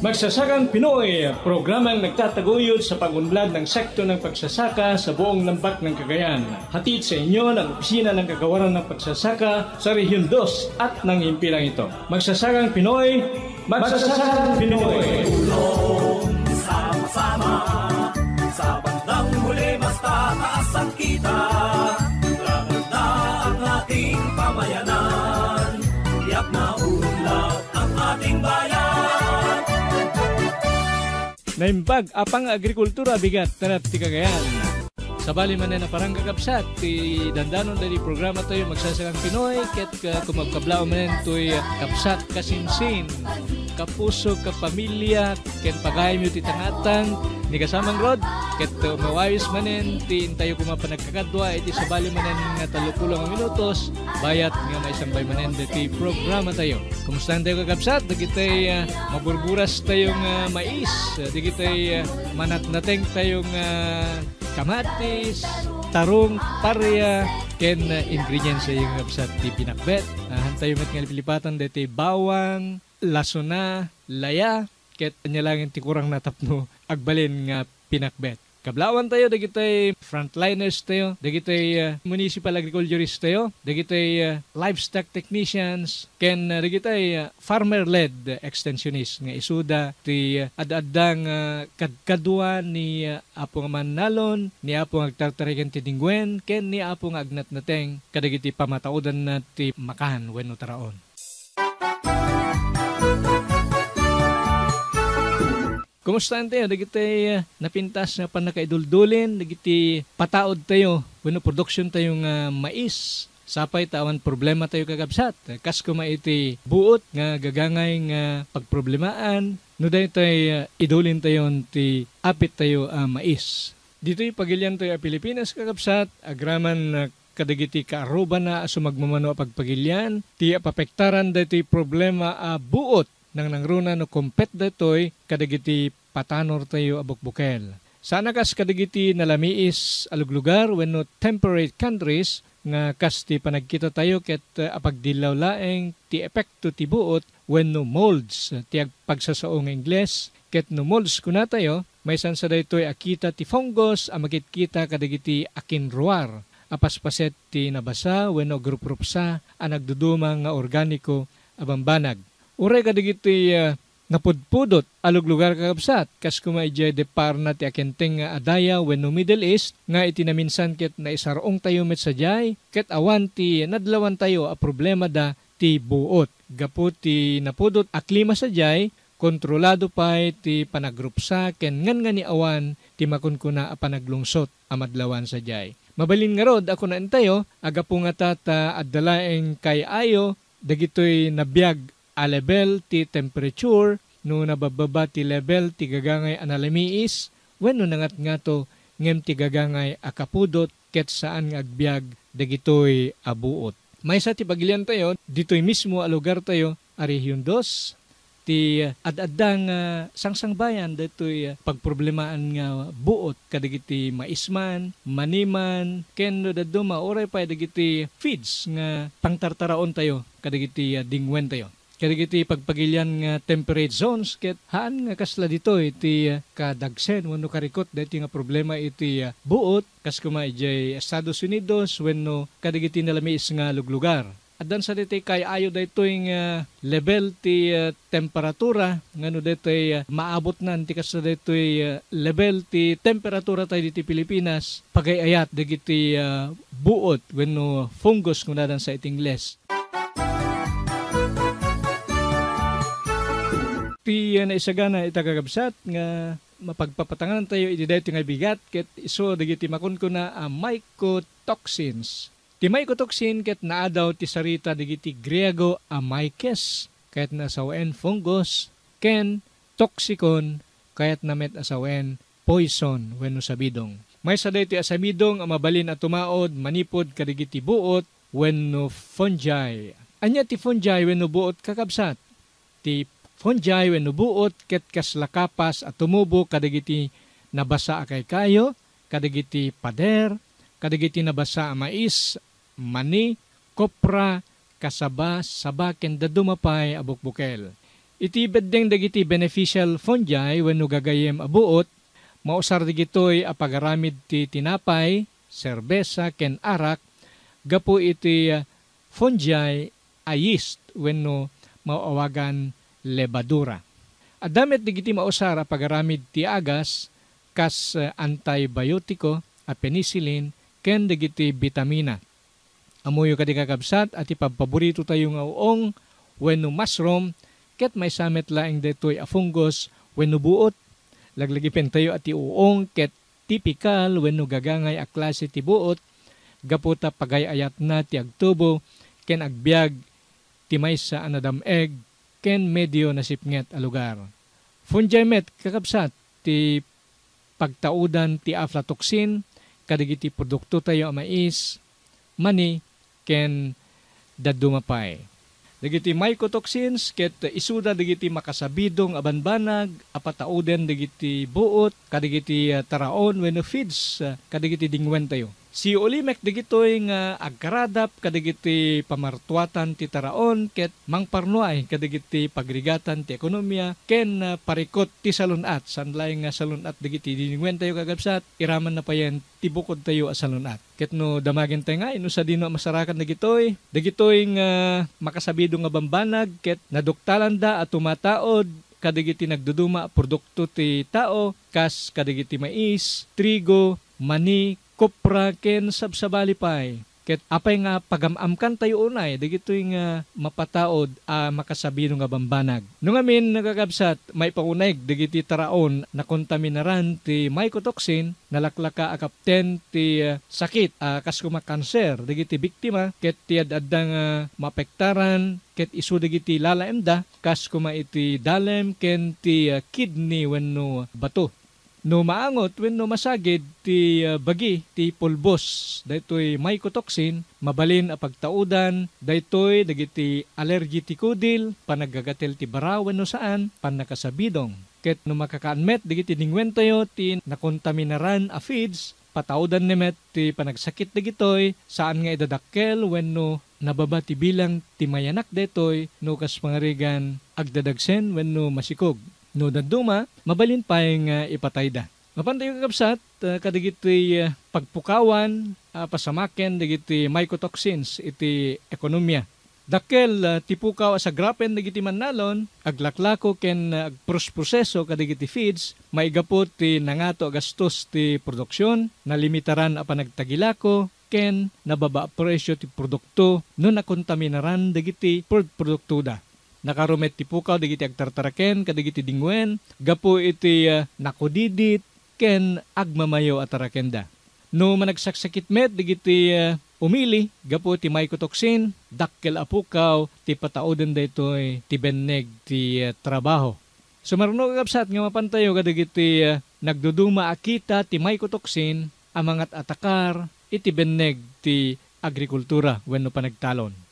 Magsasakang Pinoy, programang nagtataguyod sa pagunlad ng sekto ng pagsasaka sa buong lambak ng Cagayan. Hatid sa inyo ng Opisina ng Kagawaran ng Pagsasaka sa Rehiyon 2 at ng himpilang ito. Magsasakang Pinoy, Magsasakang Pinoy. Tulong sama-sama sa bandang huli mas tataas ang kita. Lahat na ang ating pamayanan, tiyak na unlad ang ating bayan. Naimbag apang agrikultura bigat tanat ti Cagayan. Sabali man na parang kakabsat ti dandanon dali programa tayo Magsasakang Pinoy ket kumagkablao man to'y kapsat kasinsin kapuso kapamilya ken pagayam yu ti tangatang ni kasamang rod ket mawayos manen ti intayo kumapanagkakadwa iti sabali manen nga 30 minutos bayat nga maisambay manen ti programa tayo. Kumusta tayo kakabsat? Dagitay maburburas tayong mais, dagitay manatnateng tayong kamatis, tarong, parya, ken ingredients sa yung kapsat ti pinakbet. Hantayo met nga pilipatan deti bawang, lasuna, laya, ket nyalangin ti kurang natapno agbalin nga pinakbet. Kablawan tayo, dagitay frontliners tayo, dagitay municipal agriculturist tayo, dagitay livestock technicians, ken dagitay farmer-led extensionist nga isuda ti ad-addang kadkadwa ni Apo nga Manalon, ni Apo nga agtartarikan ti Dingwen, ken ni Apo nga agnatnateng kadagiti pamataudan na ti makahan wenno taraon. Kumusta tayo? Dagiti napintas na panakaidul-dulin, dagiti pataod tayo, bueno, production tayong mais. Sapay tawan problema tayo kagabsat. Kas kuma iti buot nga gagangay nga pagproblemaan, no dahi tayo idulin tayo ti apit tayo mais. Dito'y pagilian tayo Pilipinas kagabsat, agraman kadagiti kaaruba na sumagmamano pagpagilian, ti apapektaran dito'y problema buot nang nangruna no kompet datoy kadagiti patanor tayo abukbukel. Sana kas kadagiti nalamiis aluglugar wenno temperate countries nga kas ti panagkita tayo ket apagdilaw laeng ti epekto ti buot wenno molds ti pagsasaong Ingles ket no molds kuna tayo maysan sa daytoy akita ti fungus a makitkita kadagiti akinruar apaspaset ti nabasa wenno grup-grupsa a nagduduma nga organiko abambanag. Uray kadagiti napudpudot alog lugar kakabsat kas kumaidya de par na ti akenteng nga adaya wenno Middle East nga itinaminsan ket na isarong tayo met sajay ket awan ti nadlawan tayo a problema da ti buot. Gapu ti napudot a klima sajay kontrolado pay ti panagrupsa ken ngan nga ni awan ti makunkuna a panaglungsot a madlawan sajay. Mabalin nga rod ako na entayo agapu nga tata addalaeng kay ayo dagitoy nabiyag a level ti temperature no nabababa ti level ti gagangay analamiis wenno nangat nga to ngem ti gagangay akapudot ket saan nga agbyag dagitoy abuot. Maysa ti pagilian tayo ditoy mismo a lugar tayo a Rehiyon 2 ti ad-addang sangsangbayan ditoy pagproblemaan nga buot kadagiti maisman, maniman, ken no dadto maoray pa dagiti feeds nga pangtartaraon tayo kadagiti dingwen tayo. Kadagiti pagpagilian nga temperate zones ket haan nga kasla dito iti kadagsen wenno karikot dati nga problema iti buot kas kuma ijay Estados Unidos wenno kadagiti nalamis nga luglugar. Addan sa diti kay ayo daytoy nga level ti temperatura ngano daytoy maabot nan ti kasla daytoy level ti temperatura tayo diti Pilipinas pagayayat dagiti buot wenno fungus kunadan sa itingles. Ti naisagana itakagabsat nga mapagpapatangan tayo iti dayto nga bigat ket iso dagiti makunkuna mycotoxins. Ti mycotoxin ket naa daw ti sarita dagiti Griego amykes ket nasawen fungus ken toxicon kayat namet asawen poison wenno sabidong. May sa dayto asamidong a mabalin at tumaod manipod kadagiti buot wenno fungi. Anya ti fungi wenno buot kakabsat? Ti fungi wenno buot ket kaslakapas at tumubo kadagiti nabasa akay kayo, kadagiti pader, kadagiti nabasa a mais, mani, kopra, kasaba, saba ken dadumapay abukbukel. Iti beddeng dagiti beneficial fungi wenno gagayem a buot, mausar digitoy a pagaramid ti tinapay, serbesa ken arak, gapo iti fungi a yeast wenno mauawagan lebadura. Addamet digiti mausar a pagaramid ti agas kas antibiotiko a penicillin ken digiti vitamina. Amuyo kadi kakabsat at ipagpaborito tayo nga uong wenno mushroom ket may samet laeng detoy a fungus wenno buot. Laglagipen tayo at uong ket tipikal wenno gagangay a klase ti buot gaputa pagayayat na ti agtubo ken agbiag ti maysa anadameg ken medyo nasipnget a lugar. Fungi met kakabsat ti pagtaudan ti aflatoxin kadagiti produkto tayo a mais, mani, ken dadumapay. Dagiti mycotoxins ket isuda dagiti makasabidong abanbanag apatauden dagiti buot kadagiti taraon wenno feeds kadagiti dingwen tayo. Si Olimek dagitoy nga agkaradap kadagiti pamartuatan ti taraon ket mangparnuay kadagiti pagrigatan ti ekonomiya ken parikot ti salunat sanlay nga salunat dagiti dingwen tayo kagabsat iraman na payen ti bukod tayo a salunat. Ket no damagin tayo nga ino sa dino masarakan dagitoy nga makasabido nga bambanag ket naduktalan da at tumataod kadagiti nagduduma produkto ti tao kas kadagiti mais, trigo, mani, kopra ken sabsabali pay. Ket apay nga pagamamkan tayo unay dagitoy nga mapataod a makasabino nga bambanag. No ngamin nagagabsat may paunay dagiti taraon na kontaminaran ti mycotoxin nalaklaka a kapten ti sakit kas kumakanser dagiti biktima ket ti adda nga mapektaran ket isu dagiti lalaemda kas kuma iti dalem ken ti kidney wenno bato. No maangot wenno masagid ti bagi ti pulbos daytoy mycotoxin mabalin a pagtaudan daytoy dagiti allergy ti kudil panagagatel ti bara wenno saan panakasabidong ket no makakaanmet dagiti dingwen tayo ti nakontaminaran a feeds pataudan nemet ti panagsakit dagitoy saan nga idadakkel wenno nababa ti bilang ti mayanak daytoy no kas pangarigan agdadagsen wenno masikog. No daduma, mabalin pa yung ipatayda. Mapantay kakabsat, kadagiti pagpukawan, pasamaken, dagiti mycotoxins, iti ekonomiya. Dakkel, tipukaw sa grapen, dagiti manalon, aglaklako ken agprosproseso, kadagiti feeds, maigapot ti nangato gastos ti produksyon, nalimitaran a panagtagilako, ken nababa presyo ti produkto, no nakontaminaran, dagiti produktuda. Nakarumet ti pukaw dagiti agtartaraken kadagiti dingwen gapo iti nakudidit ken agmamayo at tarakenda. No managsaksakit met dagiti umili gapo ti mycotoxin dakkel a pukaw ti patauden daytoy ti benneg ti trabaho. Sumarno kakabsat nga mapantayo kadagiti nagduduma akita ti mycotoxin amangat atakar iti benneg ti agrikultura wenno panagtalon.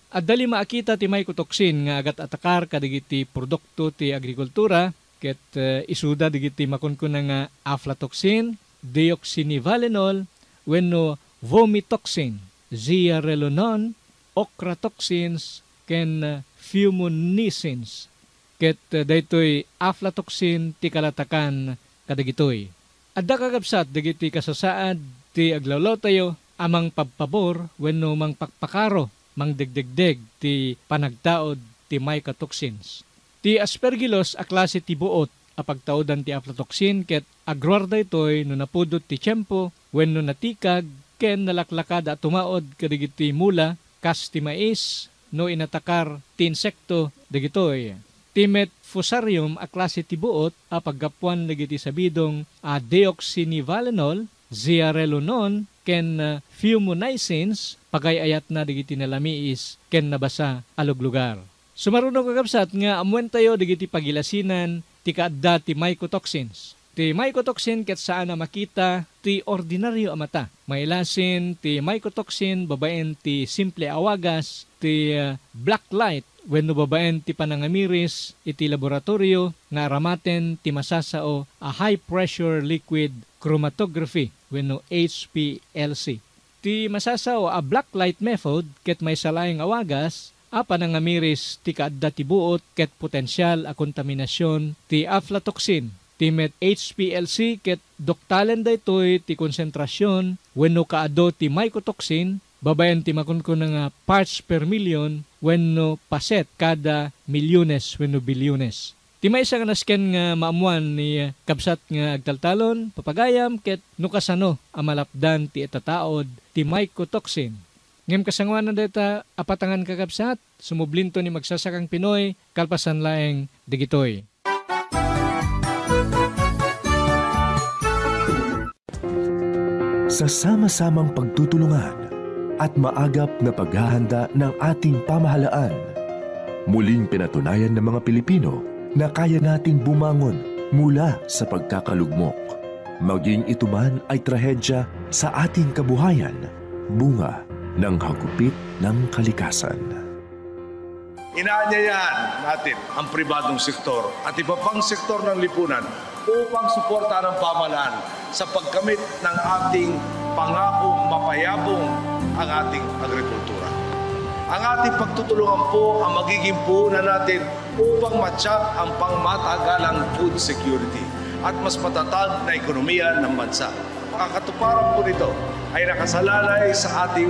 At dali maakita ti mycotoxin nga agat atakar kadagiti produkto ti agrikultura ket isuda digiti makunkuna nga aflatoxin, deoxynivalenol, wenno vomitoxin, zearalenone, ochratoxins, ken fumonisins. Ket daytoy aflatoxin ti kalatakan kadagitoy. Adda kakabsat digiti kasasaad ti aglawlaw tayo amang pagpabor wenno mang pakpakaro mangdegdegdeg ti panagtaod ti mycotoxins. Ti aspergillus a klase ti buot a pagtaodan ti aflatoxin ket agruarda itoy no napudot ti tiyempo wenno natikag ken nalaklakad a tumaod kadagiti mula kas ti mais no inatakar ti insekto dagitoy. Timet fusarium a klase ti buot a paggapuan dagiti sabidong a deoxynivalenol, zearalenone ken fumonisins pagayayat na digiti nalamiis ken nabasa aluglugar. Sumarunong kakabsat nga amwen tayo digiti pagilasinan ti kaadda ti mycotoxins. Ti mycotoxin ket saan na makita ti ordinaryo a mata. Mailasin ti mycotoxin babaen ti simple awagas ti black light wenno babaen ti panangamiris iti laboratorio nga aramaten ti masasao a high pressure liquid chromatography wenno HPLC. Ti masasao a black light method ket may salayang awagas Apa nga miris ti kaadda ti buot ket potensyal a kontaminasyon ti aflatoxin. Ti met HPLC ket doktalen daytoy ti konsentrasyon wenno kaado ti mycotoxin, babayan ti makunkuna nga parts per million wenno paset kada milyones wenno bilyones. Ti maysa nga nasken nga maamuan ni kabsat nga agtaltalon, papagayam ket no kasano a malapdan ti itataod ti mycotoxin. Ngem kasangwanan deta apatangan kakabsat, sumublinto ni magsasakang Pinoy, kalpasan laeng digitoy. Sa sama-samang pagtutulungan at maagap na paghahanda ng ating pamahalaan, muling pinatunayan ng mga Pilipino na kaya nating bumangon mula sa pagkakalugmok. Maging ito man ay trahedya sa ating kabuhayan, bunga ng hagupit ng kalikasan. Inaanyayahan natin ang pribadong sektor at iba pang sektor ng lipunan upang suportahan ang pamahalaan sa pagkamit ng ating pangakong mapayabong ang ating agrikultura. Ang ating pagtutulungan po ang magiging puhunan natin upang matyak ang pangmatagalang food security at mas matatag na ekonomiya ng bansa. Ang katuparan po nito ay nakasalalay sa ating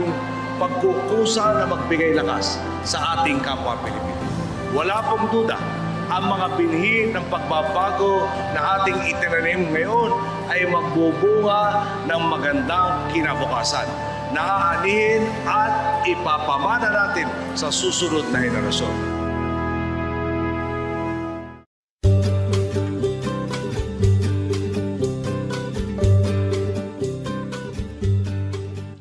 pagkukusa na magbigay lakas sa ating kapwa Pilipino. Wala pong duda, ang mga binhi ng pagbabago na ating itinanim ngayon ay magbubunga ng magandang kinabukasan na aanihin at ipapamana natin sa susunod na henerasyon.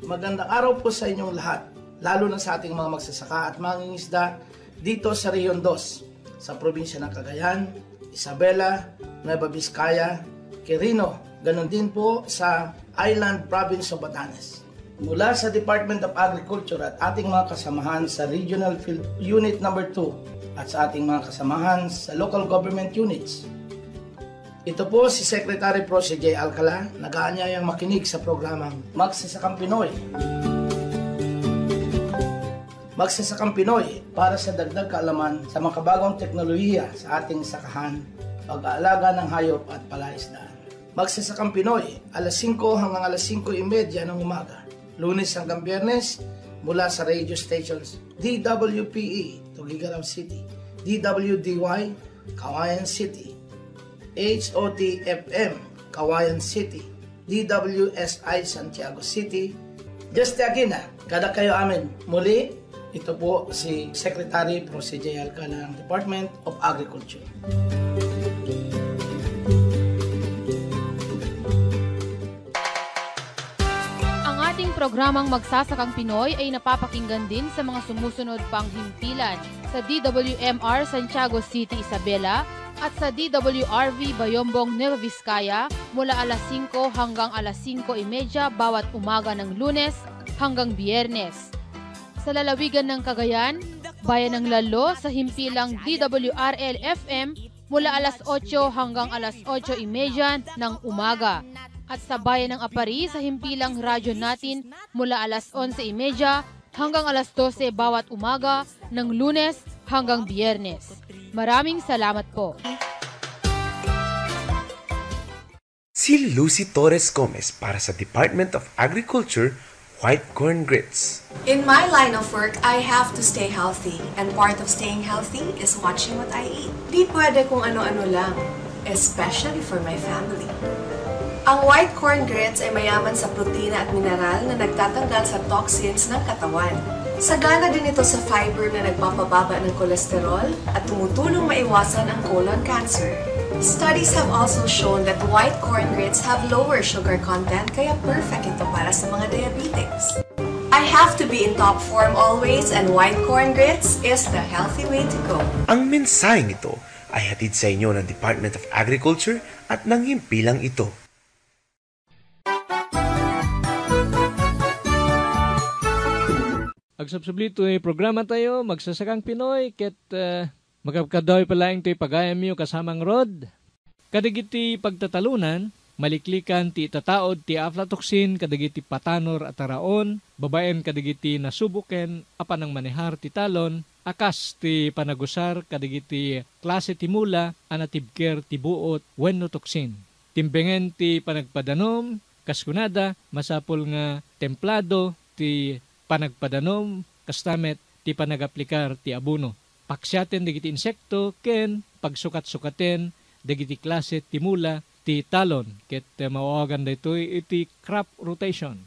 Magandang araw po sa inyong lahat, lalo na sa ating mga magsasaka at mangingisda dito sa Region 2, sa probinsya ng Cagayan, Isabela, Nueva Vizcaya, Quirino, ganon din po sa Island Province of Batanes. Mula sa Department of Agriculture at ating mga kasamahan sa Regional Field Unit No. 2 at sa ating mga kasamahan sa Local Government Units. Ito po si Secretary Pro si J. Alcala, nag-aanyayang makinig sa programang Magsasakang Pinoy. Magsasakang Pinoy para sa dagdag kaalaman sa makabagong teknolohiya sa ating sakahan, pag-aalaga ng hayop at palaisdaan. Magsasakang Pinoy, alas 5 hanggang alas 5:30 ng umaga, Lunes hanggang Biyernes, mula sa radio stations DWPE, Tugigarao City, DWDY, Kawayan City, HOTFM, Kawayan City, DWSI, Santiago City. Just Agina, kada kayo amin. Muli, ito po si Secretary Pro si J. Alcala ng Department of Agriculture. Ang ating programang Magsasakang Pinoy ay napapakinggan din sa mga sumusunod pang himpilan sa DWMR Santiago City, Isabela, at sa DWRV Bayombong, Nueva Vizcaya mula alas 5 hanggang alas 5:30 bawat umaga ng Lunes hanggang Biyernes. Sa lalawigan ng Cagayan, Bayan ng Lalo sa himpilang DWRL-FM mula alas 8 hanggang alas 8:30 ng umaga. At sa Bayan ng Apari sa himpilang radyo natin mula alas 11:30 hanggang alas 12 bawat umaga ng Lunes hanggang Biyernes. Maraming salamat po. Si Lucy Torres Gomez para sa Department of Agriculture, White Corn Grits. In my line of work, I have to stay healthy. And part of staying healthy is watching what I eat. Di pwede kung ano-ano lang, especially for my family. Ang white corn grits ay mayaman sa protina at mineral na nagtatanggal sa toxins ng katawan. Sagana din ito sa fiber na nagpapababa ng kolesterol at tumutulong maiwasan ang colon cancer. Studies have also shown that white corn grits have lower sugar content kaya perfect ito para sa mga diabetics. I have to be in top form always and white corn grits is the healthy way to go. Ang mensaheng ito ay hatid sa inyo ng Department of Agriculture at ng himpilang ito. Agsubsublito programa tayo, Magsasakang Pinoy, ket magkakadoy pala yung pagayam nyo kasamang rod. Kadagiti pagtatalunan, maliklikan ti tataod ti aflatoxin, kadagiti patanor at taraon, babaen kadagiti nasubuken, apan ang manehar ti talon, akas ti panagusar kadagiti klase ti mula anatibker ti buot wenno toksin. Timbengen ti panagpadanom kaskunada masapol nga templado ti panagpadanom kastamet ti panagaplikar ti abono. Paksyaten dagiti insekto ken pagsukat-sukaten dagiti klase ti mula ti talon ket mawagan daytoy iti crop rotation.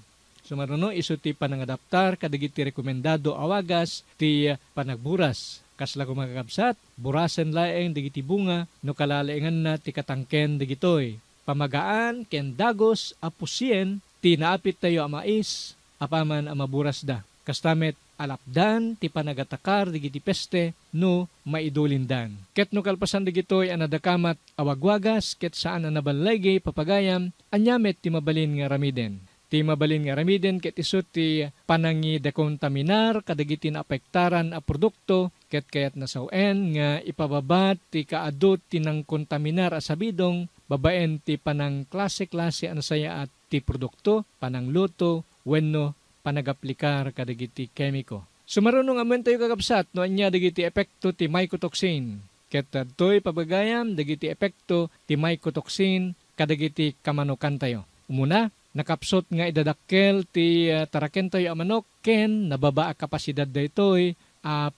Sumaruno isu ti panangadaptar kadagiti rekomendado awagas ti panagburas. Kasla ko makakabsat, burasen laeng dagiti bunga no kalalaengan na ti katangken dagitoy. Pamagaan ken dagos apusien ti naapit tayo mais apaman amaburas da. Kastamet alapdan ti panagatakar digiti peste no maidulindan. Ket no kalpasan digitoy anadakamat awagwagas ket saan anabalege papagayam anyamet ti mabalin nga ramiden. Ti mabalin nga ramiden ket isu ti panangi dekontaminar kadagiti naapektaran a produkto ket kayat nasawen nga ipababat ti kaadot ti nang kontaminar a sabidong babaen ti panang klase-klase anasaya at ti produkto panang luto wenno panagaplikar kadagiti kemiko. Sumarunong amen tayo kakabsat no anya dagiti epekto ti mycotoxin. Ket toy pabagayam dagiti epekto ti mycotoxin kadagiti kamanukan tayo. Umuna, nakapsot nga idadakkel ti taraken tayo a manok ken nababa a kapasidad daytoy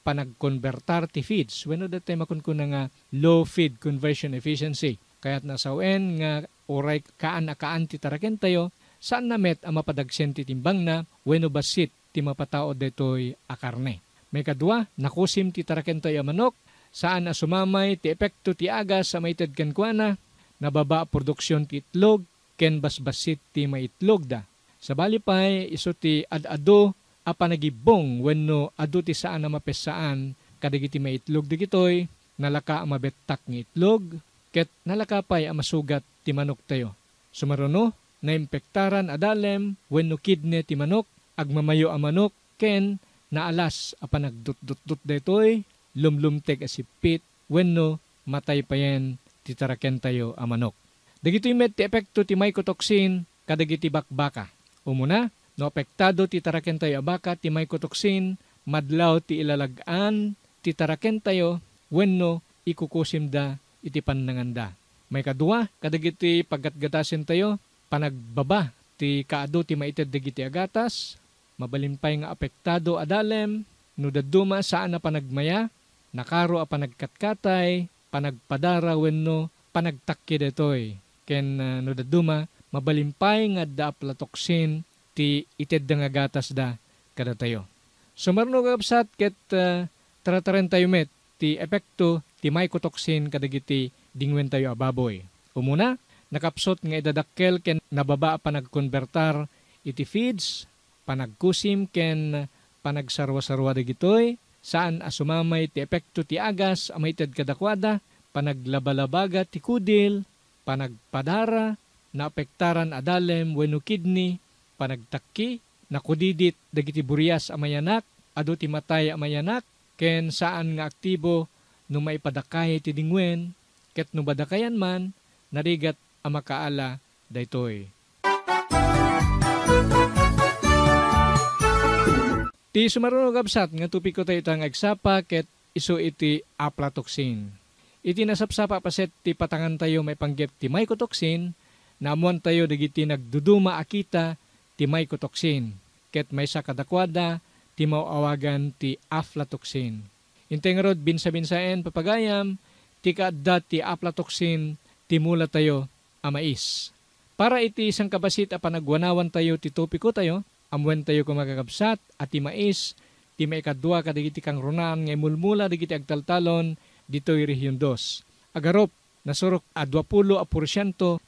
panagkonvertar ti feeds. Wenno daytoy makunkuna nga low feed conversion efficiency. Kaya't nasawen nga oray kaan ti taraken tayo saan na met ang mapadagsen ti timbang na wenno basit ti mapataod detoy a karne. May kadua, nakusim ti taraken tayo manok, saan na sumamay ti epekto ti agas sa maited kankwana, nababa produksyon ti itlog, ken basbasit ti maitlog da. Sa balipay, iso ti ad-ado a panagibong wenno adu ti saan na mapesaan kadagiti maitlog digitoy, nalaka ang mabettak ng itlog, ket nalaka pay ang masugat ti manok tayo. Sumaruno, naimpektaran adalem wenno kidney ti manok, agmamayo a manok, ken naalas a panagdut-dut-dut daytoy, lumlumtek asipit, wenno matay payen ti taraken tayo a manok. Dagitoy met ti epekto ti mycotoxin kadagiti bakbaka. Umuna, no apektado ti taraken tayo a baka ti mycotoxin, madlaw ti ilalagaan ti taraken tayo wenno ikukusim da iti pannanganda. May kadua, kadagiti paggatgatasin tayo, panagbaba ti kaado ti maited dagiti agatas, mabalimpay nga apektado adalem, no daduma saan na panagmaya, nakaro a panagkatkatay, panagpadara wenno panagtakki detoy. Ken no daduma, mabalimpay nga da aflatoxin ti ited nga gatas da kada tayo. Sumarno kapsat ket tarataren tayo met ti epekto ti mycotoxin kadagiti dingwen tayo ababoy. Umuna, nakapsot nga idadakkel ken nababa panagkonvertar iti feeds, panagkusim ken panagsarwa-sarwa dagitoy, saan asumamay ti epekto ti agas amaited kadakwada, panaglabalabaga ti kudil, panagpadara, naapektaran adalem wenno kidney, panagtakki, nakudidit dagiti burias amayanak, adu ti matay amayanak, ken saan nga aktibo no maipadakay ti dingwen, ket no badakayan man, narigat ang makaala daytoy. Ti sumarunong kabsat nga tupiko tayo itang agsapa ket iso iti aflatoxin. Iti nasapsapa paset ti patangan tayo may panggep ti mycotoxin, naamuan tayo dagiti nagduduma akita ti mycotoxin, ket may sa kadakwada ti mauawagan ti aflatoxin. Intengrod binsa-binsaen papagayam, ti kaadda ti aflatoxin ti mula tayo mais. Para iti isang kabasit a panagwanawan tayo ti topiko tayo, amwen tayo kumagakabsat at ti mais, ti maikadwa kadagiti kang runaan ngay mulmula digiti agtaltalon ditoy rehiyon 2. Agarop, nasurok a 20%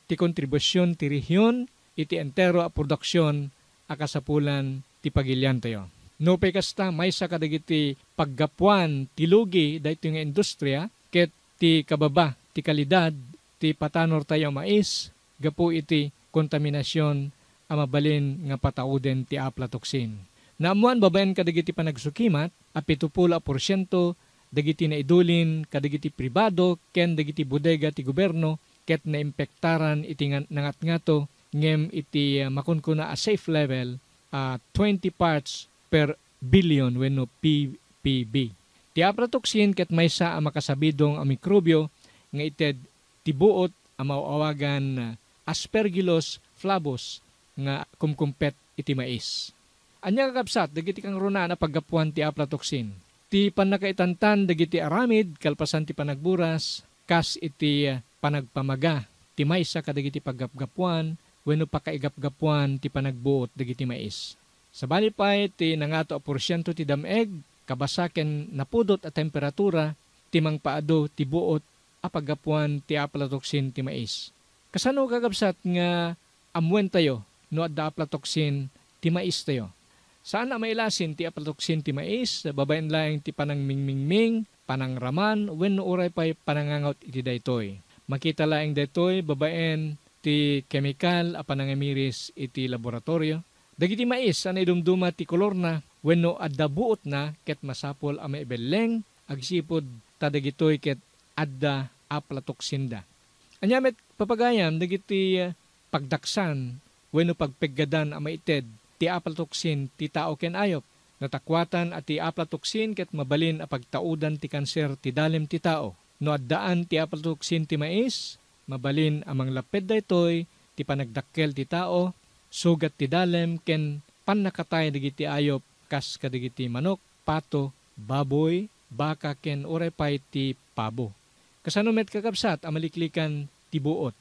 ti kontribusyon ti rehiyon, iti entero a produksyon a kasapulan ti pagilyan tayo. No pay kasta, may sa kadagiti paggapuan ti lugi dahito nga industriya, ket ti kababa, ti kalidad, ti patanor tayo mais, gapu iti kontaminasyon amabalin nga patauden ti aflatoxin. Naamuan babayan kadagiti panagsukimat, a 70% dagiti naidulin kadagiti pribado, ken dagiti bodega ti gobyerno, ket naimpektaran iti nangatngato, ngem iti makunkuna a safe level, 20 parts per billion wenno ppb. Ti aflatoxin ket maysa a makasabidong a mikrobyo nga ited tibuot a mauawagan Aspergillus flavus nga kumkumpet iti mais. Anya kakabsat dagiti kang runa na paggapuan ti aflatoxin. Ti panakaitantan dagiti aramid kalpasan ti panagburas kas iti panagpamaga ti maysa kadagiti paggapgapuan wenno pakaigapgapuan ti panagbuot dagiti mais. Sabali pay ti nangato a porsyento ti dameg kabasaken napudot a temperatura ti mangpaado ti buot a paggapuan ti aflatoxin ti mais. Kasano kakabsat nga amwen tayo no adda aflatoxin ti mais tayo. Saan na mailasin ti aflatoxin ti mais? Babaen laeng ti panangmingmingming, panangraman, wenno uray pay panangangaut iti daytoy. Makita laeng daytoy babaen ti chemical a panangamiris iti laboratorio. Dagiti mais anay dumduma ti kolor na wenno adda buot na ket masapol a maibelleng agsipod ta dagitoy ket adda aflatoxin da. Anyamet papagayam dagiti pagdaksan wenno pagpeggadan a maited ti aflatoxin ti tao ken ayop. Natakwatan at ti aflatoxin ket mabalin a pagtaudan ti kanser ti dalem ti tao. No addaan ti aflatoxin ti mais, mabalin amang laped daytoy ti panagdakkel ti tao, sugat ti dalem ken pannakatay dagiti ayop kas kadagiti manok, pato, baboy, baka ken uray pay ti pabo. Kasano met kakabsat a maliklikan ti buot.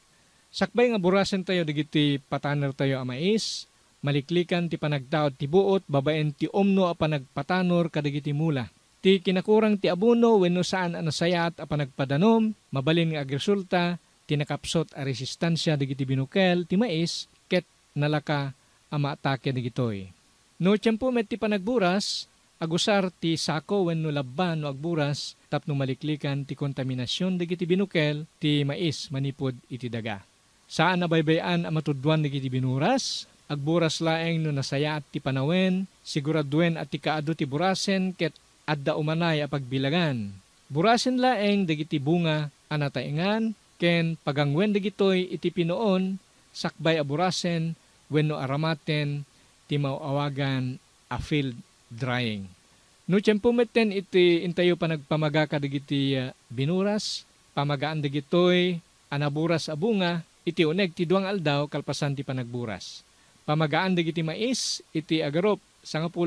Sakbay nga burasen tayo dagiti pataner tayo a mais, maliklikan ti panagtaod ti buot, babaen ti omno a panagpatanor kadagiti mula. Ti kinakurang ti abuno wenno saan a nasayat a panagpadanom, mabalin nga agresulta, ti nakapsot a resistansya dagiti binukel ti mais, ket nalaka a maatake dagitoy. No tiyempo met ti panagburas, agusar ti sako wenno labban no agburas, tapno maliklikan ti kontaminasyon dagiti binukel ti mais manipod iti daga. Saan na baybayan a matudwan dagiti binuras? Agburas laeng no nasaya at ti panawen, siguraduen at ti kaado ti burasen ket adda umanay a pagbilagan. Burasen laeng dagiti bunga anataingan, ken pagangwen dagitoy iti pinoon, sakbay a burasen wenno aramaten ti mauawagan a field drying. No tiyempo meten iti intayo panagpamaga kadagiti binuras, pamagaan dagitoy anaburas a bunga, iti uneg ti duang aldaw kalpasan ti panagburas. Pamagaan dagiti mais, iti agarop, 10%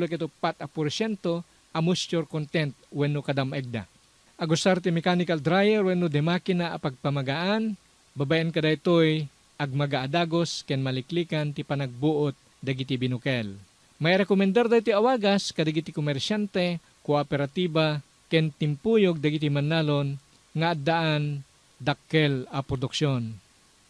a moisture content wenno kadamegda. Agusar ti mechanical dryer wenno de makina a pagpamagaan, babaen kada itoy agmagaadagos ken maliklikan ti panagbuot dagiti binukel. May rekomendar dati awagas kadagiti komersyante, kooperatiba, ken timpuyog dagiti manalon nga addaan dakkel a produksyon.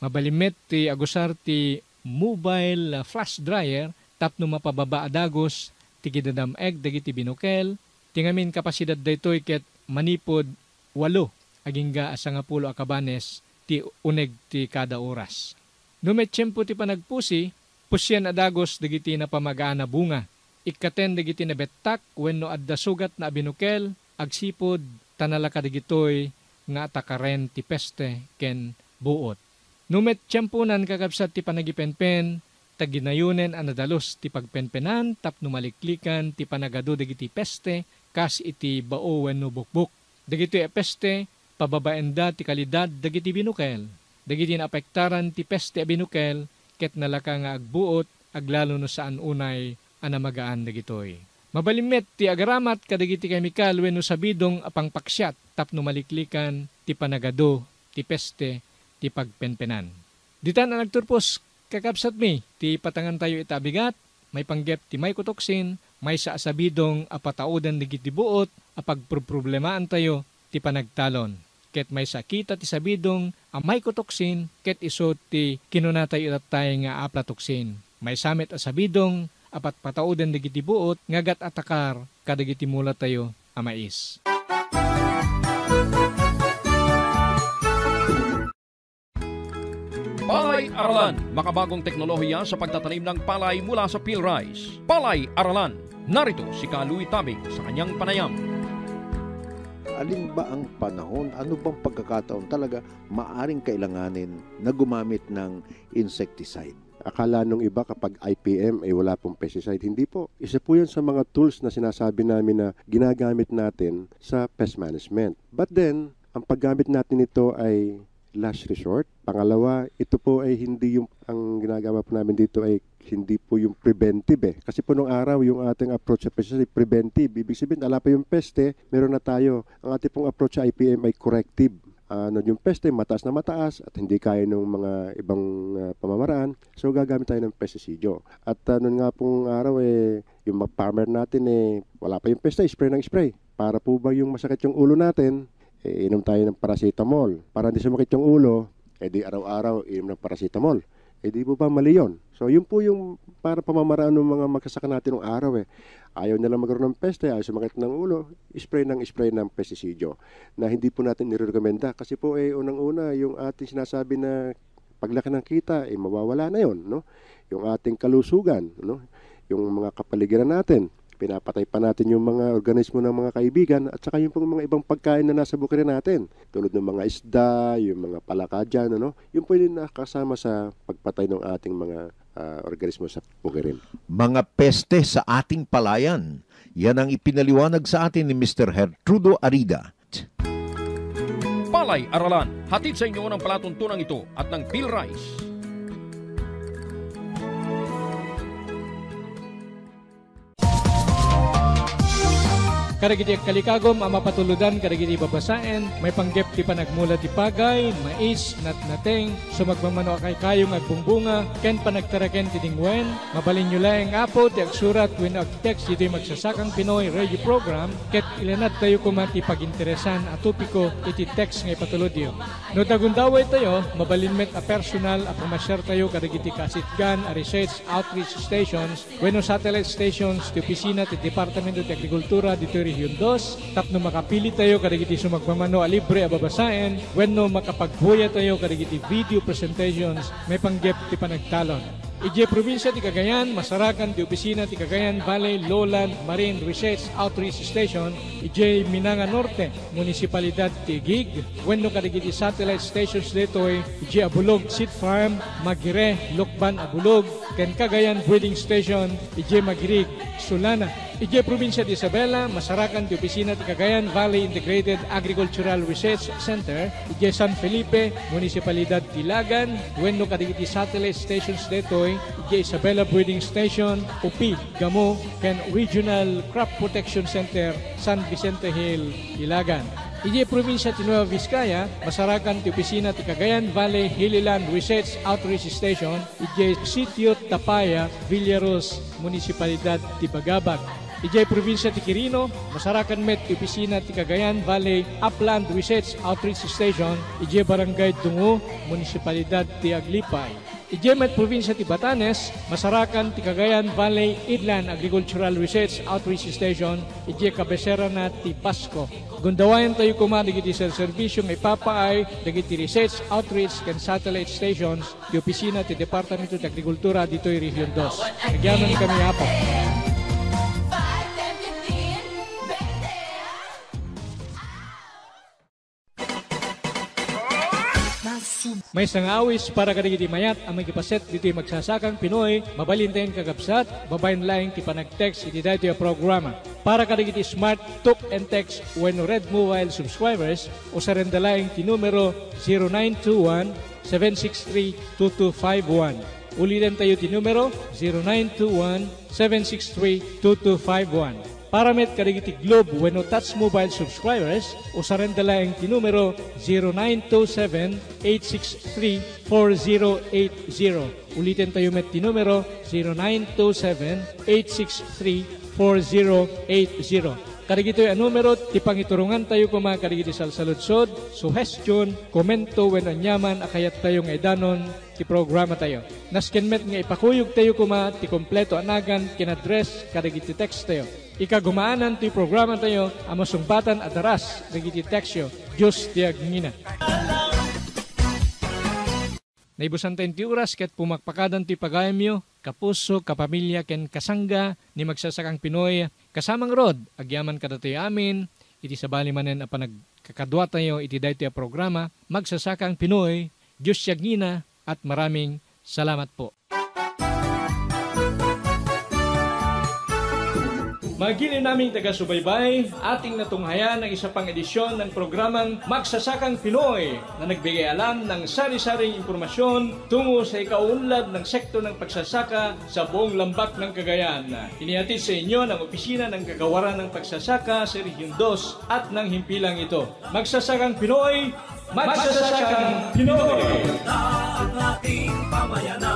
Mabalimet ti agusar ti mobile flash dryer tapno mapababa adagos ti kidadameg dagiti binukel, tingamin kapasidad daytoy ket manipod 8 agingga 10 a kabanes ti uneg ti kada oras. No met tiyempo ti panagpusi, pusyan adagos dagiti napamagaan na bunga. Ikaten dagiti nabettak wenno adda sugat na binukel, agsipod tanalaka dagitoy nga atakaren ti peste ken buot. Numet tiyempunan kakabsat ti panagipenpen, taginayunen anadalos ti pagpenpenan, tapno maliklikan ti panagado dagiti peste, kas iti bao wenno bukbuk. Dagiti peste, pababaenda ti kalidad dagiti binukel. Dagiti naapektaran ti peste a binukel, ket nalaka nga agbuot, aglalo no saan unay anamagaan dagitoy. Mabalimet ti agaramat kadagiti kemikal wenno sabidong apangpaksyat, tapno maliklikan ti panagado ti peste, ti pagpenpenan. Ditan ang nagturpos kakabsat mi, ti patangan tayo itabigat, may panggep ti may kutoksin, may saasabidong apataudan digiti buot, apagproblemaan tayo ti panagtalon. Ket may sakita ti sabidong may kutoksin, ket iso ti kinunatay itatay nga aflatoxin. May samit a sabidong apat pataudan digiti buot, ngagat atakar kadagiti mula tayo a mais. Palay Aralan, makabagong teknolohiya sa pagtatanim ng palay mula sa peel rice. Palay Aralan, narito si Kaluy Tabing sa kanyang panayam. Alin ba ang panahon, ano bang pagkakataon talaga maaring kailanganin na gumamit ng insecticide? Akala nung iba kapag IPM ay wala pong pesticide. Hindi po. Isa po yan sa mga tools na sinasabi namin na ginagamit natin sa pest management. But then, ang paggamit natin ito ay last resort. Pangalawa, ito po ay hindi yung, ang ginagawa po namin dito ay hindi po yung preventive Kasi po nung araw, yung ating approach sa pesticide ay preventive. Ibig sabihin, ala pa yung peste, meron na tayo. Ang ating pong approach sa IPM ay corrective. Yung peste mataas na mataas at hindi kaya ng mga ibang pamamaraan, so gagamit tayo ng pestisidyo. At noon nga pong araw yung farmer natin wala pa yung peste, spray ng spray. Para po ba yung masakit yung ulo natin, inom tayo ng paracetamol. Para hindi sumakit yung ulo, di araw-araw inom ng paracetamol. Di po ba mali yun? So yun po yung para pamamaraan ng mga magsasaka natin ng araw Ayaw nila magkaroon ng peste, ayaw sumakit ng ulo, spray ng pestisidyo na hindi po natin nirekomenda. Kasi po unang-una yung ating sinasabi na paglaki ng kita, mawawala na yon, no? Yung ating kalusugan, no? Yung mga kapaligiran natin, pinapatay pa natin yung mga organismo ng mga kaibigan at saka yung mga ibang pagkain na nasa bukirin natin. Tulad ng mga isda, yung mga palaka dyan, ano? Yung po yung nakasama sa pagpatay ng ating mga organismo sa bukirin. Mga peste sa ating palayan. Yan ang ipinaliwanag sa atin ni Mr. Gertrudo Arida. Palay Aralan, hatid sa inyo ng palatuntunan ito at ng PhilRice. Karagiti kalikagom ang mapatuludan, karagiti babasaen, may panggep ti panagmula ti pagay, mais, natnateng, sumagmamano akay kayong agbumbunga, ken panagtaraken ti dingwen, mabalin nyo lang apo, ti agsurat, when ag-text, dito'y magsasakang Pinoy radio program, ket ilanat tayo kumati paginteresan at tupiko, iti text ngay patulodyo. No dagundaway tayo, mabalin met a personal, a pumasyar tayo, karagiti kasitgan, a research outreach stations, when satellite stations, ti opisina, ti Departamento ti Agrikultura, dito Region 2, tapno makapili tayo kadagiti sumagmamano a libre a babasaen, wenno makapagbuya tayo kadagiti video presentations, may panggep ti panagtalon. Ije probinsya ti Cagayan, masarakan ti opisina ti Cagayan Valley Lowland Marine Research Outreach Station, ije Minanga Norte, munisipalidad ti Gig, wenno kadagiti satellite stations detoy, ije Abulog Seed Farm, Magire, Lukban Abulog, ken Cagayan Breeding Station, ije Magirig, Sulana. Ije probinsya ti Isabela, masarakan ti opisina ti Cagayan Valley Integrated Agricultural Research Center, ije San Felipe, munisipalidad ti Lagan, wenno kadagiti satellite stations detoy, ije Isabela Breeding Station, UPI, Gamo, ken Regional Crop Protection Center, San Vicente Hill, Ilagan. Ije probinsya ti Nueva Vizcaya, masarakan ti opisina ti Cagayan Valley Hilliland Research Outreach Station, ije Sitio Tapaya, Villaros, munisipalidad ti Bagabag. Ije probinsya ti Quirino, masarakan met ti opisina ti Cagayan Valley Upland Research Outreach Station, ije Barangay Dungo, munisipalidad ti Aglipay. Ije met probinsya ti Batanes, masarakan ti Cagayan Valley Inland Agricultural Research Outreach Station, ije kabesera na ti Pasco. Gundawayan tayo kumadigiti sa serbisyong ipapaay, dagiti research, outreach, ken satellite stations, ti opisina ti Departamento ti Agrikultura dito'y Region 2. Nagyaman kami hapo. May sangawis para kadagiti mayat ang magipaset dito'y magsasakang Pinoy, mabalintayin kagabsat, babayin laing ti panag-text iti dito'y programa. Para kadagiti smart talk and text when red mobile subscribers o sa rendalaing ti numero 0921-763-2251. Ulitin tayo ti numero 0921-763-2251. Para met kadagiti Globe wenno touch mobile subscribers o sa rendalaing ti numero 0927-863-4080. Ulitin tayo met ti numero 0927-863-4080. Kadagito'y numero ti pangiturungan tayo kuma kadagiti salsaludsod, suggestion, komento wenno anyaman akayat tayo nga idanon ti programa tayo. Nasken met nga ipakuyog tayo kuma ti kompleto anagan kin-address kadagiti text tayo. Ikagumaanan ti programa tayo amasumbatan at daras dagiti teksyo. Diyos ti agngina. Naibusan tayo ti oras ket pumakpakadan ti pagayamyo, kapuso, kapamilya, ken kasangga ni magsasakang Pinoy. Kasamang rod, agyaman kadatoy amin, iti sabali manen a panagkakadwa tayo iti daytoy a programa, magsasakang Pinoy, Diyos ti agngina at maraming salamat po. Magiliw naming taga-subaybay, ating natunghayan ang isa pang edisyon ng programang Magsasakang Pinoy na nagbigay alam ng sari-saring impormasyon tungo sa ikaunlad ng sektor ng pagsasaka sa buong lambak ng Cagayan. Inihatid sa inyo ng Opisina ng Kagawaran ng Pagsasaka sa Region 2 at ng himpilang ito. Magsasakang Pinoy, Magsasakang Pinoy! Ang ating pamayanan.